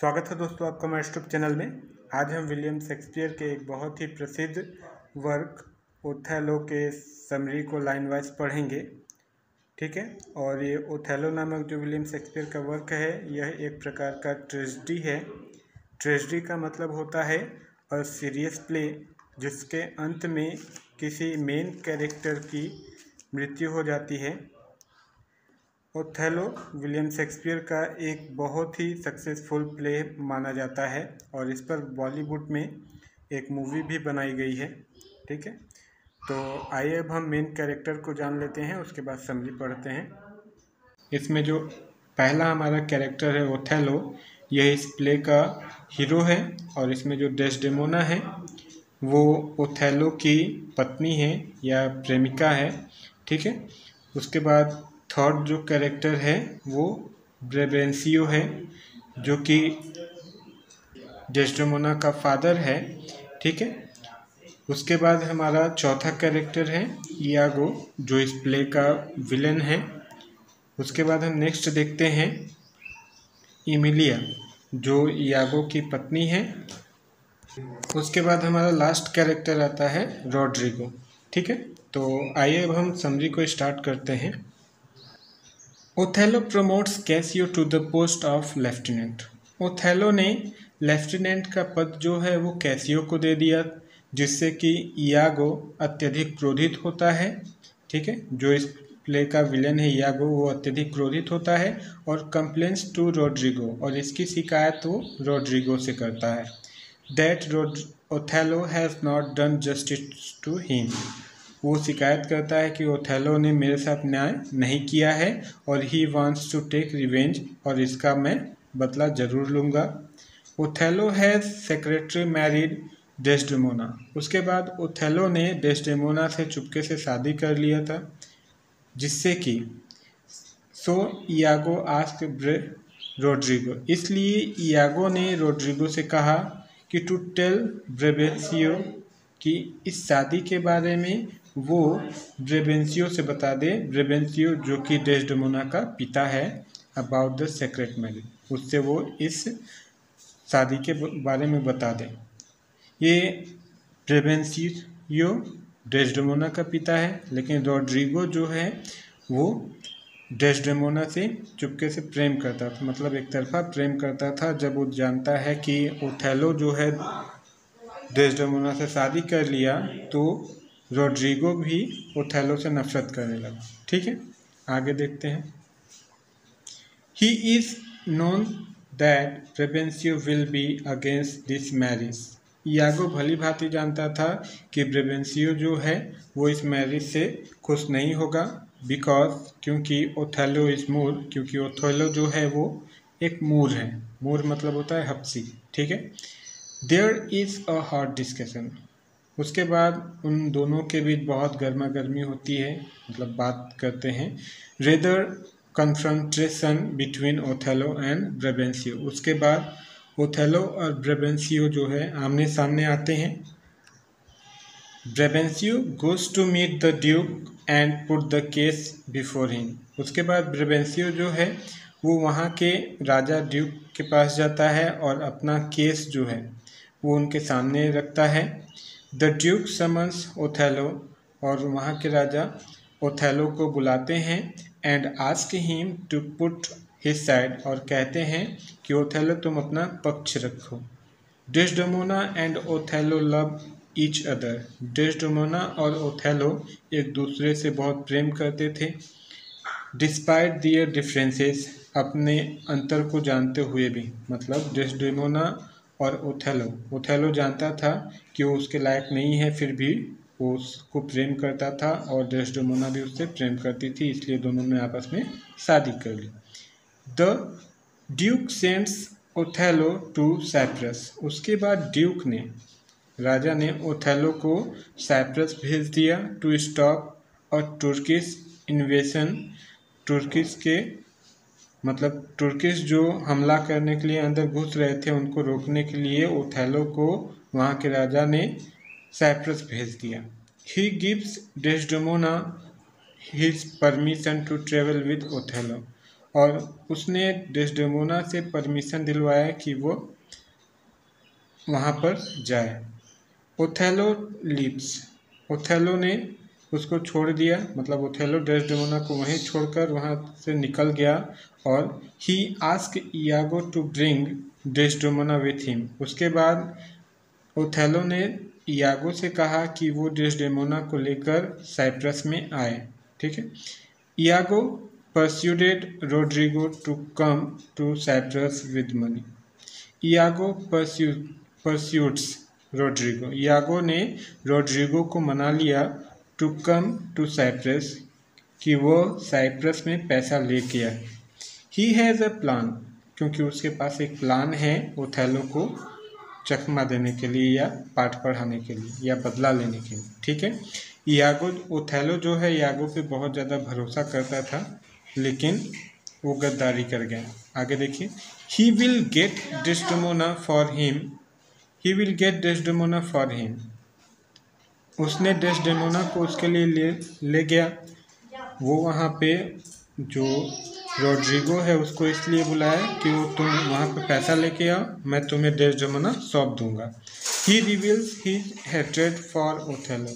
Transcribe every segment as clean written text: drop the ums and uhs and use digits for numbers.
स्वागत है दोस्तों आपका हमारे यूट्यूब चैनल में। आज हम विलियम शेक्सपियर के एक बहुत ही प्रसिद्ध वर्क ओथेलो के समरी को लाइन वाइज पढ़ेंगे। ठीक है। और ये ओथेलो नामक जो विलियम शेक्सपियर का वर्क है यह एक प्रकार का ट्रेजेडी है। ट्रेजेडी का मतलब होता है और सीरियस प्ले जिसके अंत में किसी मेन कैरेक्टर की मृत्यु हो जाती है। ओथेलो विलियम शेक्सपियर का एक बहुत ही सक्सेसफुल प्ले माना जाता है और इस पर बॉलीवुड में एक मूवी भी बनाई गई है। ठीक है। तो आइए अब हम मेन कैरेक्टर को जान लेते हैं, उसके बाद समरी पढ़ते हैं। इसमें जो पहला हमारा कैरेक्टर है ओथेलो, यह इस प्ले का हीरो है और इसमें जो डेस्डेमोना है वो ओथेलो की पत्नी है या प्रेमिका है। ठीक है। उसके बाद थर्ड जो कैरेक्टर है वो ब्रेबेंसियो है जो कि डेस्डेमोना का फादर है। ठीक है। उसके बाद हमारा चौथा कैरेक्टर है इयागो जो इस प्ले का विलेन है। उसके बाद हम नेक्स्ट देखते हैं इमिलिया जो इयागो की पत्नी है। उसके बाद हमारा लास्ट कैरेक्टर आता है रॉड्रिगो। ठीक है। तो आइए अब हम समरी को स्टार्ट करते हैं। Othello promotes Cassio to the post of lieutenant. Othello ने लेफ्टिनेंट का पद जो है वो कैसियो को दे दिया, जिससे कि इयागो अत्यधिक क्रोधित होता है। ठीक है। जो इस प्ले का विलेन है इयागो वो अत्यधिक क्रोधित होता है और कंप्लेन्स टू रॉड्रिगो, और इसकी शिकायत वो रॉड्रिगो से करता है that Othello has not done justice to him. वो शिकायत करता है कि ओथेलो ने मेरे साथ न्याय नहीं किया है और he wants to take revenge, और इसका मैं बदला जरूर लूँगा। Othello has secretly married Desdemona. उसके बाद ओथेलो ने डेस्डेमोना से चुपके से शादी कर लिया था, जिससे कि सो इयागो आस्क्ड रॉड्रिगो, इसलिए इयागो ने रॉड्रिगो से कहा कि टू टेल ब्रेबेंसियो कि इस शादी के बारे में वो ब्रेबेंसियो से बता दे, ब्रेबेंसियो जो कि डेस्डेमोना का पिता है, अबाउट द सेक्रेट मैरिज, उससे वो इस शादी के बारे में बता दें। ये ब्रेबेंसियो डेस्डेमोना का पिता है, लेकिन रॉड्रिगो जो है वो डेस्डेमोना से चुपके से प्रेम करता था, मतलब एक तरफा प्रेम करता था। जब वो जानता है कि ओथेलो जो है डेस्डेमोना से शादी कर लिया तो रॉड्रिगो भी ओथेलो से नफरत करने लगा। ठीक है। आगे देखते हैं। He is known that Brabantio will be against this marriage. Iago भली भांति जानता था कि ब्रेबेंसियो जो है वो इस मैरिज से खुश नहीं होगा, बिकॉज क्योंकि ओथेलो इज मूर, क्योंकि ओथेलो जो है वो एक मूर है। मूर मतलब होता है हपसी। ठीक है। There is a hot discussion. उसके बाद उन दोनों के बीच बहुत गर्मा गर्मी होती है, मतलब बात करते हैं। Rather confrontation between Othello and Brabantio. उसके बाद ओथेलो और ब्रेबेंसियो जो है आमने सामने आते हैं। Brabantio goes to meet the duke and put the case before him. उसके बाद ब्रेबेंसियो जो है वो वहाँ के राजा ड्यूक के पास जाता है और अपना केस जो है वो उनके सामने रखता है। द ड्यूक समन्स ओथेलो, और वहाँ के राजा ओथेलो को बुलाते हैं and ask him to put his side, और कहते हैं कि ओथेलो तुम अपना पक्ष रखो। Desdemona and Othello love each other. Desdemona और ओथेलो एक दूसरे से बहुत प्रेम करते थे, डिस्पाइट दियर डिफरेंसेस, अपने अंतर को जानते हुए भी। मतलब डेस्डेमोना और ओथेलो जानता था कि वो उसके लायक नहीं है, फिर भी वो उसको प्रेम करता था और डेस्डेमोना भी उससे प्रेम करती थी, इसलिए दोनों ने आपस में शादी कर ली। The duke sends Othello to Cyprus. उसके बाद ड्यूक ने, राजा ने ओथेलो को साइप्रस भेज दिया to stop a Turkish invasion. Turkish के मतलब तुर्किश जो हमला करने के लिए अंदर घुस रहे थे उनको रोकने के लिए ओथेलो को वहाँ के राजा ने साइप्रस भेज दिया। He gives Desdemona his permission to travel with Othello. और उसने डेस्डेमोना से परमिशन दिलवाया कि वो वहाँ पर जाए। ओथेलो लीव्स, ओथेलो ने उसको छोड़ दिया, मतलब ओथेलो डेस्डेमोना को वहीं छोड़कर वहाँ से निकल गया। और he ask Iago to bring Desdemona with him. उसके बाद ओथेलो ने इयागो से कहा कि वो डेस्डेमोना को लेकर साइप्रस में आए। ठीक है। Iago persuaded Roderigo to come to Cyprus with money. Iago persuades Roderigo, Iago ने रोड्रिगो को मना लिया टू कम टू साइप्रस, कि वो साइप्रस में पैसा लेके आए। ही हैज़ अ प्लान, क्योंकि उसके पास एक प्लान है ओथेलो को चकमा देने के लिए या पाठ पढ़ाने के लिए या बदला लेने के लिए। ठीक है। इयागो, ओथेलो जो है इयागो पे बहुत ज़्यादा भरोसा करता था, लेकिन वो गद्दारी कर गया। आगे देखिए, he will get Desdemona for him, he will get Desdemona for him. उसने डेस्डेमोना को उसके लिए ले गया। वो वहाँ पे जो रोड्रिगो है उसको इसलिए बुलाया कि वो तुम वहाँ पे पैसा लेके आओ, मैं तुम्हें डेस्डेमोना सौंप दूंगा। He reveals his hatred for Othello.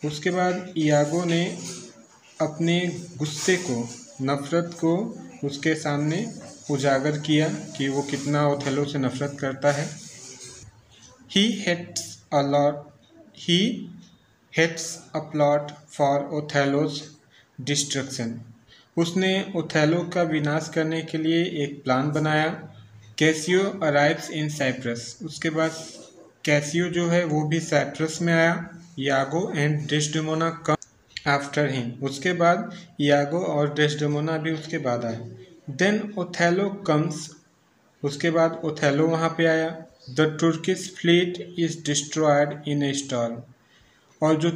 उसके बाद इयागो ने अपने गुस्से को, नफरत को उसके सामने उजागर किया कि वो कितना ओथेलो से नफरत करता है। He hates a lot. He hates a plot for Othello's destruction. उसने ओथेलो का विनाश करने के लिए एक प्लान बनाया। Cassio arrives in Cyprus. उसके बाद कैसियो जो है वो भी साइप्रस में आया। Iago and Desdemona come after him. उसके बाद यागो और डेस्डेमोना भी उसके बाद आए। Then Othello comes. उसके बाद ओथेलो वहाँ पे आया। The Turkish fleet is destroyed in a storm. और जो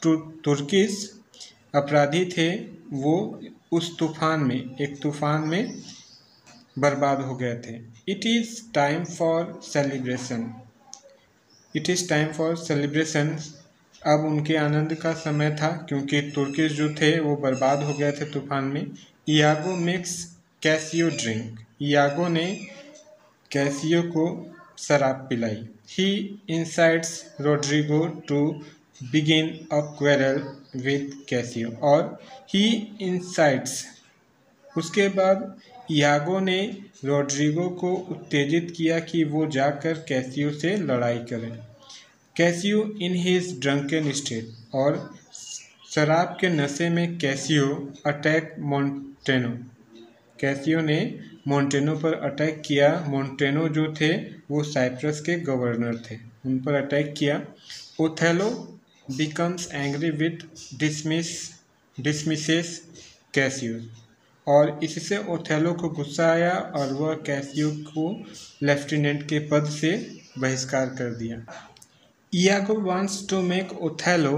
तुर्किश अपराधी थे वो उस तूफान में, एक तूफान में बर्बाद हो गए थे। It is time for celebration, it is time for celebration. अब उनके आनंद का समय था, क्योंकि तुर्किश जो थे वो बर्बाद हो गए थे तूफान में। Iago makes Cassio drink. Iago ने कैसियो को शराब पिलाई। He incites Roderigo to begin a quarrel with Cassio. और ही इंसाइट्स, उसके बाद इयागो ने रोड्रिगो को उत्तेजित किया कि वो जाकर कैसियो से लड़ाई करे। Casio in his drunken state. और शराब के नशे में कैसियो अटैक मोंटेनो। कैसियो ने मोंटेनो पर अटैक किया। मोंटेनो जो थे वो साइप्रस के गवर्नर थे, उन पर अटैक किया। Othello becomes angry with dismisses Casio. और इससे ओथेलो को गुस्सा आया और वह कैसियो को लेफ्टिनेंट के पद से बहिष्कार कर दिया। Iago wants to make Othello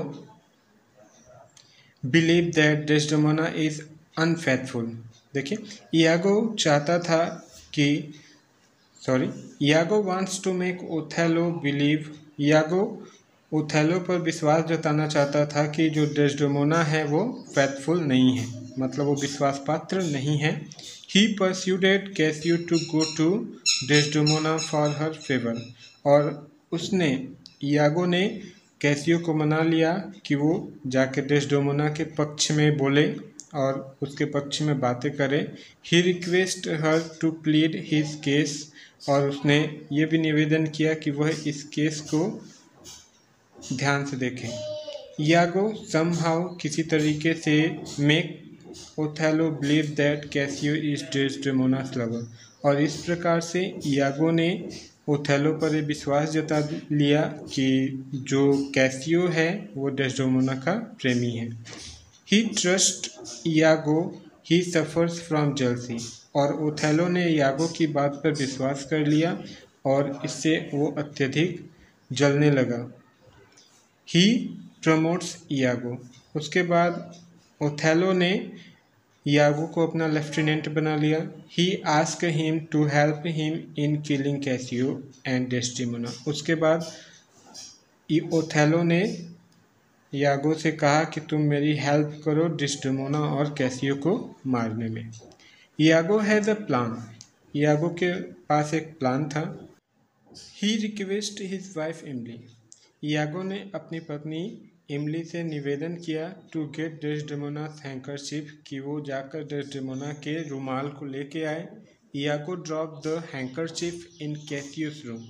believe that Desdemona is unfaithful. देखिए, इयागो चाहता था कि Iago wants to make Othello believe, Iago Othello पर विश्वास जताना चाहता था कि जो डेस्डेमोना है वो फेथफुल नहीं है, मतलब वो विश्वास पात्र नहीं है। He persuaded Cassio to go to Desdemona for her favour. और उसने, इयागो ने कैसियो को मना लिया कि वो जाके डेस्डेमोना के पक्ष में बोले और उसके पक्ष में बातें करे। He request her to plead his case. और उसने ये भी निवेदन किया कि वह इस केस को ध्यान से देखें। इयागो समहाउ, किसी तरीके से, make Othello believe that Cassio is Desdemona's lover. और इस प्रकार से इयागो ने ओथेलो पर विश्वास जता लिया कि जो कैसियो है वो डेस्डेमोना का प्रेमी है। He trust Iago, he suffers from jealousy. और ओथेलो ने इयागो की बात पर विश्वास कर लिया और इससे वो अत्यधिक जलने लगा। ही प्रमोट्स इयागो। उसके बाद ओथेलो ने इयागो को अपना लेफ्टिनेंट बना लिया। He ask him to help him in killing Cassio and Desdemona. उसके बाद ओथेलो ने इयागो से कहा कि तुम मेरी हेल्प करो डेस्डेमोना और कैसियो को मारने में। यागो हैज़ अ प्लान। यागो के पास एक प्लान था। ही रिक्वेस्ट हिज वाइफ इमली। यागो ने अपनी पत्नी इमली से निवेदन किया टू गेट डेस्डेमोनास हैंकरशिप, कि वो जाकर डेस्डेमोना के रुमाल को लेके आए। Iago drop the handkerchief in Cassio's room.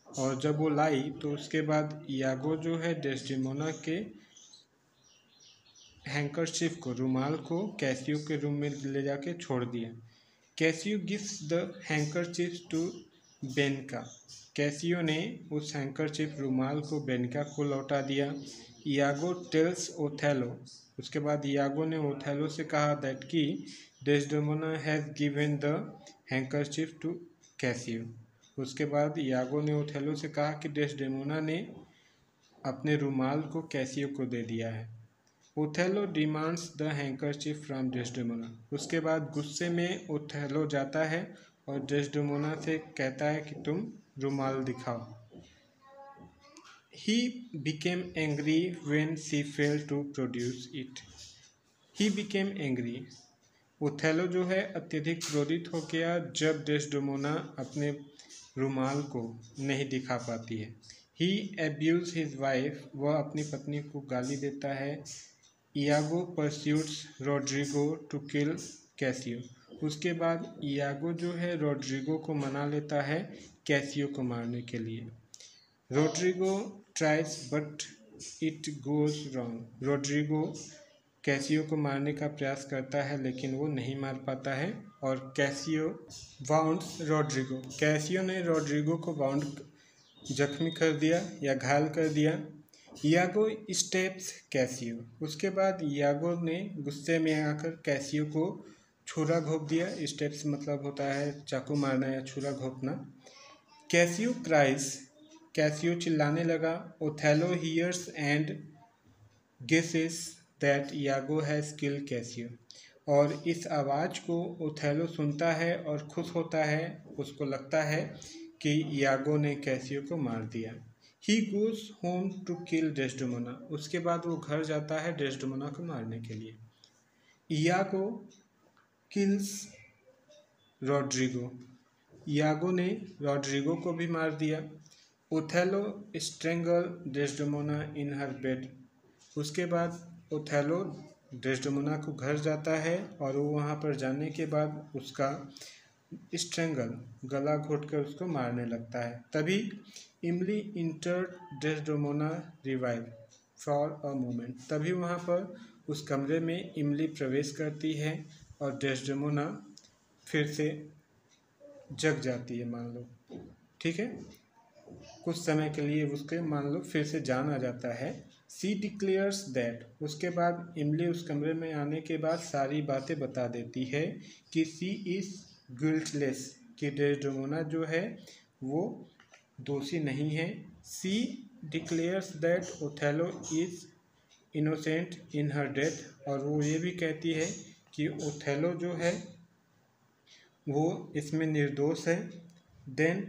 और जब वो लाई तो उसके बाद यागो जो है डेस्डेमोना के हैंकरशिप को, रुमाल को कैसियो के रूम में ले जाके छोड़ दिया। Cassio gives the handkerchief to Bianca. Cassio ने उस हैंकरशिप रुमाल को बेनका को लौटा दिया। Iago tells Othello. उसके बाद यागो ने ओथेलो से कहा दैट कि Desdemona has given the handkerchief to Cassio. उसके बाद यागो ने ओथेलो से कहा कि डेस्डेमोना ने अपने रुमाल को कैसियो को दे दिया है। Othello demands the handkerchief from Desdemona. उसके बाद गुस्से में ओथेलो जाता है और डेस्डेमोना से कहता है कि तुम रुमाल दिखाओ। He became angry when she failed to produce it. He became angry. Othello जो है अत्यधिक क्रोधित हो गया जब डेस्डेमोना अपने रुमाल को नहीं दिखा पाती है। He abuse his wife. वह अपनी पत्नी को गाली देता है। Iago persuades Roderigo to kill Cassio. उसके बाद इयागो जो है रोड्रिगो को मना लेता है कैसियो को मारने के लिए। Roderigo tries but it goes wrong. Roderigo Cassio को मारने का प्रयास करता है लेकिन वो नहीं मार पाता है और कैसियो वाउंड्स रोड्रिगो। कैसियो ने रोड्रिगो को वाउंड जख्मी कर दिया या घायल कर दिया। यागो स्टेप्स कैसियो। उसके बाद यागो ने गुस्से में आकर कैसियो को छुरा घोंप दिया। स्टेप्स मतलब होता है चाकू मारना या छुरा घोंपना। Casio Christ. कैसियो चिल्लाने लगा। Othello hears and guesses that Iago has killed Cassio. और इस आवाज़ को ओथेलो सुनता है और खुश होता है। उसको लगता है कि यागो ने कैसियो को मार दिया। He goes home to kill Desdemona. उसके बाद वो घर जाता है डेस्डेमोना को मारने के लिए। Iago kills Rodrigo. यागो ने रोड्रिगो को भी मार दिया। ओथेलो स्ट्रेंगल डेस्डेमोना इन हर बेड। उसके बाद ओथेलो डेस्डेमोना को घर जाता है और वो वहाँ पर जाने के बाद उसका स्ट्रेंगल गला घोंट कर उसको मारने लगता है। तभी इमली entered Desdemona revive for a moment. तभी वहाँ पर उस कमरे में इमली प्रवेश करती है और डेस्डेमोना फिर से जग जाती है, मान लो, ठीक है, कुछ समय के लिए उसके मान लो फिर से जान आ जाता है। She declares that. उसके बाद इमली उस कमरे में आने के बाद सारी बातें बता देती है कि सी इज़ गिल्टलेस, कि डेस्डेमोना जो है वो दोषी नहीं है। She declares that Othello is innocent in her death. और वो ये भी कहती है कि ओथेलो जो है वो इसमें निर्दोष है। Then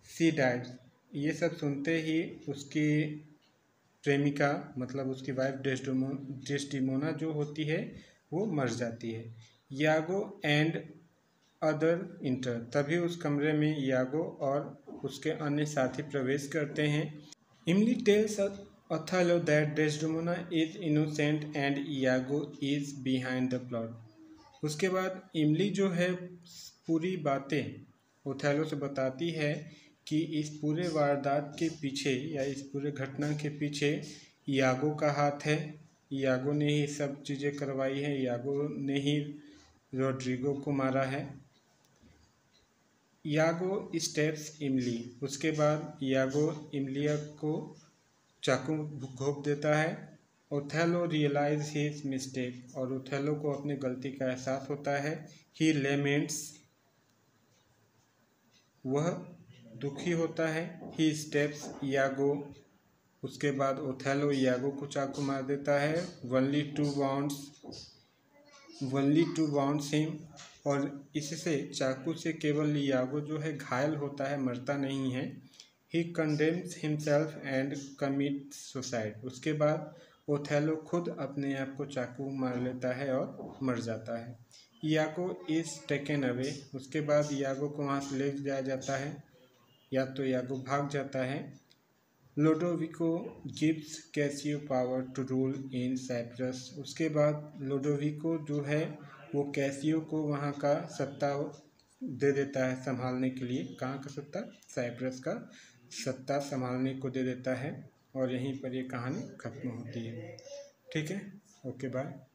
she died. ये सब सुनते ही उसकी प्रेमिका मतलब उसकी वाइफ डेस्डेमोना जो होती है वो मर जाती है। यागो एंड अदर इंटर। तभी उस कमरे में यागो और उसके अन्य साथी प्रवेश करते हैं। Emilia tells Othello that Desdemona is innocent and Iago is behind the plot. उसके बाद इमली जो है पूरी बातें ओथेलो से बताती है कि इस पूरे वारदात के पीछे या इस पूरे घटना के पीछे यागो का हाथ है। यागो ने ही सब चीज़ें करवाई है। यागो ने ही रोड्रिगो को मारा है। यागो स्टेप्स इमली। उसके बाद यागो इमलिया को चाकू घोंप देता है। Othello realize his mistake. और ओथेलो को अपनी गलती का एहसास होता है। He laments. वह दुखी होता है। He stabs Iago. उसके बाद ओथेलो यागो को चाकू मार देता है। Only to wounds him. और इससे चाकू से केवल यागो जो है घायल होता है, मरता नहीं है। He condemns himself and commit suicide. उसके बाद ओथेलो खुद अपने आप को चाकू मार लेता है और मर जाता है। यागो इज़ टेकन अवे। उसके बाद यागो को वहाँ से ले जाया जाता है या तो यागो भाग जाता है। Lodovico gives Cassio power to rule in Cyprus. उसके बाद लोडोविको जो है वो कैसियो को वहाँ का सत्ता दे देता है संभालने के लिए। कहाँ का सत्ता? साइप्रस का सत्ता संभालने को दे देता है। और यहीं पर ये कहानी खत्म होती है। ठीक है, ओके बाय।